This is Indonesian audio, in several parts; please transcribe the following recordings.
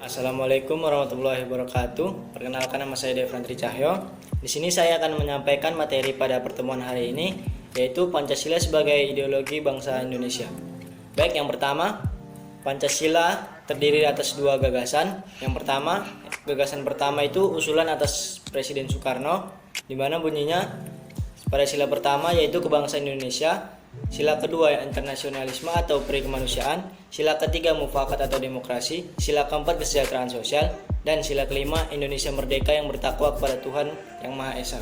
Assalamualaikum warahmatullahi wabarakatuh. Perkenalkan, nama saya Devran Tricahyo. Di sini saya akan menyampaikan materi pada pertemuan hari ini, yaitu Pancasila sebagai ideologi bangsa Indonesia. Baik, yang pertama, Pancasila terdiri atas dua gagasan. Yang pertama, gagasan pertama itu usulan atas Presiden Soekarno, di mana bunyinya pada sila pertama yaitu kebangsaan Indonesia, sila kedua internasionalisme atau peri kemanusiaan, sila ketiga mufakat atau demokrasi, sila keempat kesejahteraan sosial, dan sila kelima Indonesia merdeka yang bertakwa kepada Tuhan Yang Maha Esa.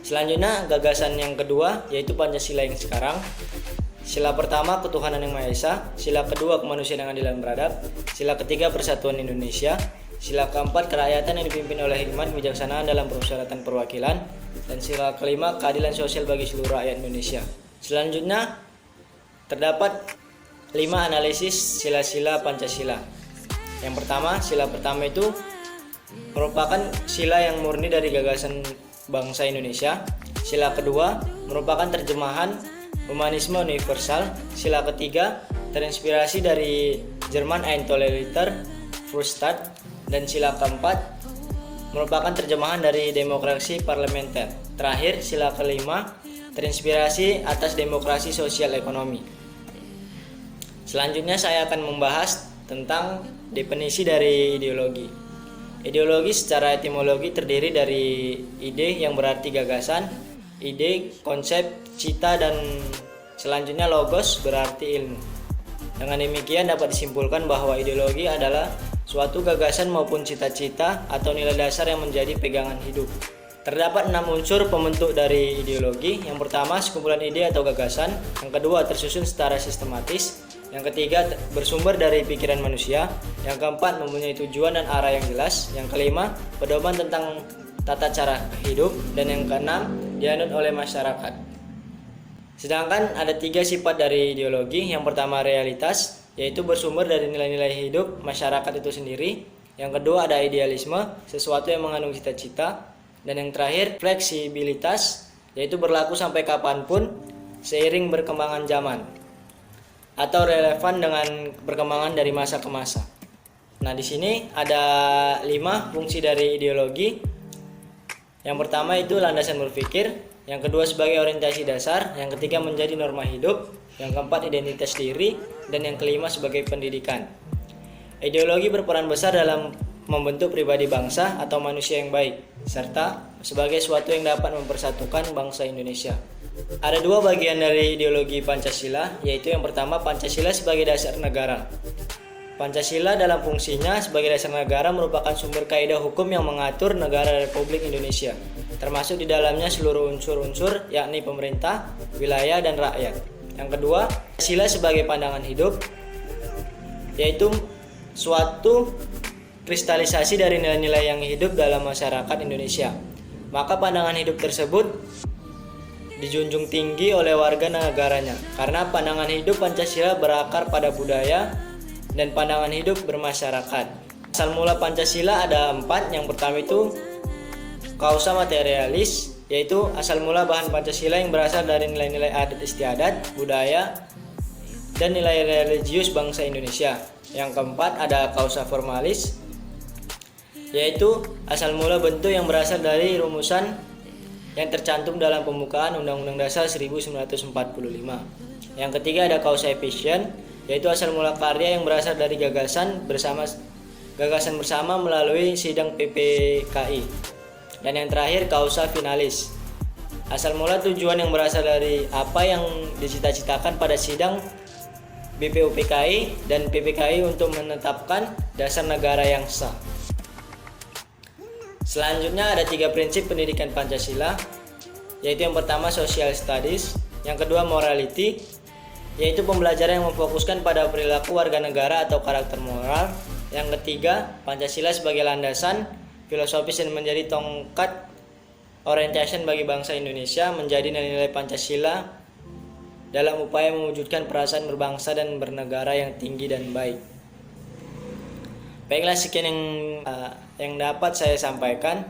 Selanjutnya gagasan yang kedua yaitu Pancasila yang sekarang. Sila pertama ketuhanan Yang Maha Esa, sila kedua kemanusiaan yang adil dan beradab, sila ketiga persatuan Indonesia, sila keempat kerakyatan yang dipimpin oleh hikmat kebijaksanaan dalam permusyawaratan perwakilan, dan sila kelima keadilan sosial bagi seluruh rakyat Indonesia. Selanjutnya terdapat 5 analisis sila-sila Pancasila. Yang pertama, sila pertama itu merupakan sila yang murni dari gagasan bangsa Indonesia. Sila kedua merupakan terjemahan humanisme universal. Sila ketiga terinspirasi dari Jerman Eintoleriter Freistaat, dan sila keempat merupakan terjemahan dari demokrasi parlementer. Terakhir, sila kelima terinspirasi atas demokrasi sosial ekonomi. Selanjutnya saya akan membahas tentang definisi dari ideologi. Ideologi secara etimologi terdiri dari ide yang berarti gagasan, ide, konsep, cita, dan selanjutnya logos berarti ilmu. Dengan demikian dapat disimpulkan bahwa ideologi adalah suatu gagasan maupun cita-cita atau nilai dasar yang menjadi pegangan hidup. Terdapat 6 unsur pembentuk dari ideologi. Yang pertama, sekumpulan ide atau gagasan. Yang kedua, tersusun secara sistematis. Yang ketiga, bersumber dari pikiran manusia. Yang keempat, mempunyai tujuan dan arah yang jelas. Yang kelima, pedoman tentang tata cara hidup. Dan yang keenam, dianut oleh masyarakat. Sedangkan ada 3 sifat dari ideologi. Yang pertama, realitas, yaitu bersumber dari nilai-nilai hidup masyarakat itu sendiri. Yang kedua, ada idealisme, sesuatu yang mengandung cita-cita. Dan yang terakhir, fleksibilitas, yaitu berlaku sampai kapanpun seiring berkembangan zaman atau relevan dengan perkembangan dari masa ke masa. Nah, di sini ada 5 fungsi dari ideologi. Yang pertama itu landasan berpikir, yang kedua sebagai orientasi dasar, yang ketiga menjadi norma hidup, yang keempat identitas diri, dan yang kelima sebagai pendidikan. Ideologi berperan besar dalam membentuk pribadi bangsa atau manusia yang baik, serta sebagai suatu yang dapat mempersatukan bangsa Indonesia. Ada 2 bagian dari ideologi Pancasila, yaitu yang pertama Pancasila sebagai dasar negara. Pancasila dalam fungsinya sebagai dasar negara merupakan sumber kaidah hukum yang mengatur negara Republik Indonesia, termasuk di dalamnya seluruh unsur-unsur yakni pemerintah, wilayah, dan rakyat. Yang kedua, Pancasila sebagai pandangan hidup, yaitu suatu kristalisasi dari nilai-nilai yang hidup dalam masyarakat Indonesia. Maka pandangan hidup tersebut dijunjung tinggi oleh warga negaranya, karena pandangan hidup Pancasila berakar pada budaya dan pandangan hidup bermasyarakat. Asal mula Pancasila ada 4. Yang pertama itu causa materialis, yaitu asal mula bahan Pancasila yang berasal dari nilai-nilai adat istiadat, budaya, dan nilai religius bangsa Indonesia. Yang keempat ada causa formalis, yaitu asal mula bentuk yang berasal dari rumusan yang tercantum dalam pembukaan Undang-Undang Dasar 1945. Yang ketiga ada causa efficient, yaitu asal mula karya yang berasal dari gagasan bersama melalui sidang PPKI. Dan yang terakhir causa finalis, asal mula tujuan yang berasal dari apa yang dicita-citakan pada sidang BPUPKI dan PPKI untuk menetapkan dasar negara yang sah. Selanjutnya ada 3 prinsip pendidikan Pancasila, yaitu yang pertama social studies, yang kedua morality, yaitu pembelajaran yang memfokuskan pada perilaku warga negara atau karakter moral, yang ketiga Pancasila sebagai landasan filosofis dan menjadi tongkat orientation bagi bangsa Indonesia menjadi nilai-nilai Pancasila dalam upaya mewujudkan perasaan berbangsa dan bernegara yang tinggi dan baik. Baiklah, sekian yang dapat saya sampaikan.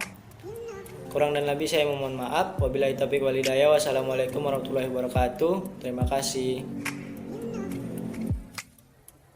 Kurang dan lebih saya memohon maaf. Wabillahi taufiq wal hidayah. Wassalamualaikum warahmatullahi wabarakatuh. Terima kasih.